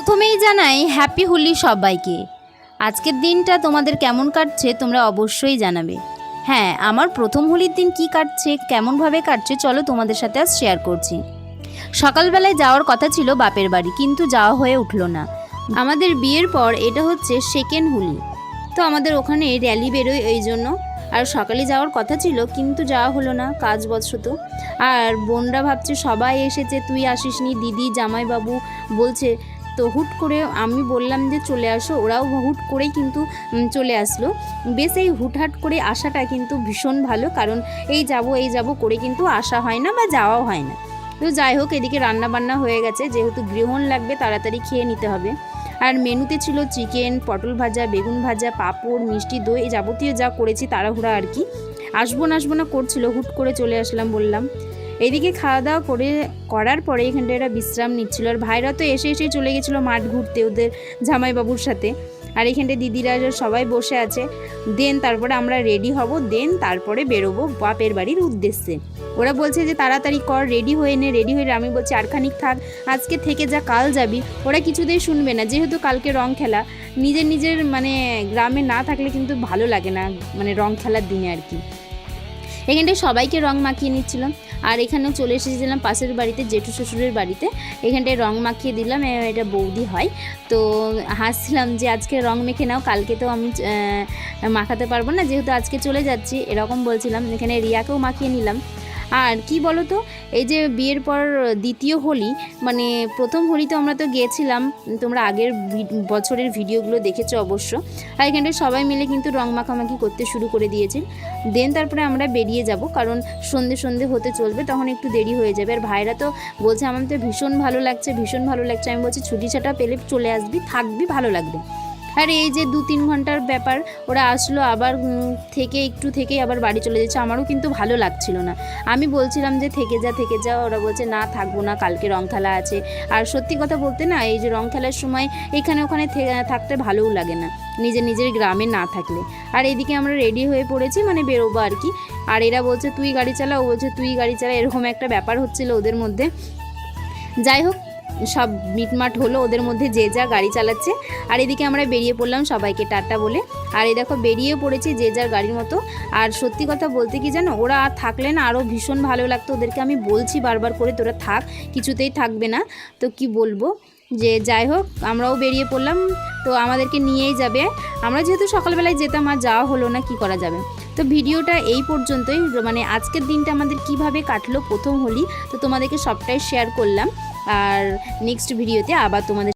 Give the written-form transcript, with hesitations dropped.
প্রথমেই জানাই হ্যাপি হোলি সবাইকে। আজকের দিনটা তোমাদের কেমন কাটছে তোমরা অবশ্যই জানাবে। হ্যাঁ, আমার প্রথম হোলির দিন কি কাটছে, কেমনভাবে কাটছে চলো তোমাদের সাথে আজ শেয়ার করছি। সকালবেলায় যাওয়ার কথা ছিল বাপের বাড়ি, কিন্তু যাওয়া হয়ে উঠলো না। আমাদের বিয়ের পর এটা হচ্ছে সেকেন্ড হোলি, তো আমাদের ওখানে র্যালি বেরোয় এই জন্য। আর সকালে যাওয়ার কথা ছিল কিন্তু যাওয়া হলো না কাজবশত। আর বোনরা ভাবছে সবাই এসেছে, তুই আসিসনি, দিদি জামাইবাবু বলছে। তো হুট করে আমি বললাম যে চলে আসো, ওরাও হুট করেই কিন্তু চলে আসলো। বেশ এই হুটহাট করে আসাটা কিন্তু ভীষণ ভালো, কারণ এই যাব করে কিন্তু আসা হয় না বা যাওয়াও হয় না। তো যাই হোক, এদিকে রান্না বান্না হয়ে গেছে, যেহেতু গ্রহণ লাগবে তাড়াতাড়ি খেয়ে নিতে হবে। আর মেনুতে ছিল চিকেন, পটল ভাজা, বেগুন ভাজা, পাঁপড়, মিষ্টি দই, এই যাবতীয় যা করেছি তাড়াহুড়া আর কি। আসবো না করছিল, হুট করে চলে আসলাম বললাম। এদিকে খাওয়া দাওয়া করার পরে এখানটা এরা বিশ্রাম নিচ্ছিল। আর ভাইরা তো এসেই চলে গেছিলো মাঠ ঘুরতে ওদের জামাইবাবুর সাথে। আর এখানটা দিদিরা সবাই বসে আছে। তারপরে আমরা রেডি হব, তারপরে বেরোবো বাপের বাড়ির উদ্দেশ্যে। ওরা বলছে যে তাড়াতাড়ি কর, রেডি হয়ে নে। আমি বলছি আর খানিক থাক, আজকে থেকে যা কাল যাবি। ওরা কিছুতেই শুনবে না, যেহেতু কালকে রং খেলা। নিজের মানে গ্রামে না থাকলে কিন্তু ভালো লাগে না, মানে রং খেলার দিনে আর কি। এখানটায় সবাইকে রং মাখিয়ে নিচ্ছিলাম। আর এখানেও চলে এসেছিলাম পাশের বাড়িতে, জেঠু শ্বশুরের বাড়িতে। এখানটায় রং মাখিয়ে দিলাম, এটা বৌদি হয়। তো হাসছিলাম যে আজকে রং মেখে নাও, কালকে তো আমি মাখাতে পারবো না, যেহেতু আজকে চলে যাচ্ছি, এরকম বলছিলাম। এখানে রিয়াকেও মাখিয়ে নিলাম। আর কি বলো তো, এই যে বিয়ের পর দ্বিতীয় হোলি, মানে প্রথম হোলিতে আমরা তো গিয়েছিলাম, তোমরা আগের বছরের ভিডিওগুলো দেখেছো অবশ্য। আর এখানটায় সবাই মিলে কিন্তু রং মাখামাখি করতে শুরু করে দিয়েছে। তারপরে আমরা বেরিয়ে যাব, কারণ সন্ধে হতে চলবে, তখন একটু দেরি হয়ে যাবে। আর ভাইরা তো বলছে আমার তো ভীষণ ভালো লাগছে। আমি বলছি ছুটি ছাটা পেলে চলে আসবি, থাকবি, ভালো লাগবে। আর এই যে 2-3 ঘন্টার ব্যাপার, ওরা আসলো আবার থেকেই আবার বাড়ি চলে যাচ্ছে। আমারও কিন্তু ভালো লাগছিল না। আমি বলছিলাম যে থেকে যা, ওরা বলছে না থাকবো না, কালকে রং খেলা আছে। আর সত্যি কথা বলতে না, এই যে রং খেলার সময় এখানে ওখানে থাকতে ভালোও লাগে না, নিজের গ্রামে না থাকলে। আর এদিকে আমরা রেডি হয়ে পড়েছি, মানে বেরোবো আর কি। আর এরা বলছে তুই গাড়ি চালা, ও বলছে তুই গাড়ি চালা, এরকম একটা ব্যাপার হচ্ছিল ওদের মধ্যে। যাই হোক, সব মিটমাট হলো ওদের মধ্যে, যে যা গাড়ি চালাচ্ছে। আর এদিকে আমরা বেরিয়ে পড়লাম সবাইকে টাটা বলে। আর এই দেখো বেরিয়ে পড়েছি যে যার গাড়ির মতো। আর সত্যি কথা বলতে কি জানো, ওরা আর থাকলে না আরও ভীষণ ভালো লাগতো। ওদেরকে আমি বলছি বারবার করে তোরা থাক, কিছুতেই থাকবে না। তো কি বলবো, যে যাই হোক আমরাও বেরিয়ে পড়লাম। তো আমাদেরকে নিয়েই যাবে, আমরা যেহেতু সকালবেলায় যেতাম, আর যাওয়া হলো না, কি করা যাবে। তো ভিডিওটা এই পর্যন্তই, মানে আজকের দিনটা আমাদের কিভাবে কাটলো প্রথম হোলি, তো তোমাদেরকে সবটাই শেয়ার করলাম। আর নেক্সট ভিডিওতে আবার তোমাদের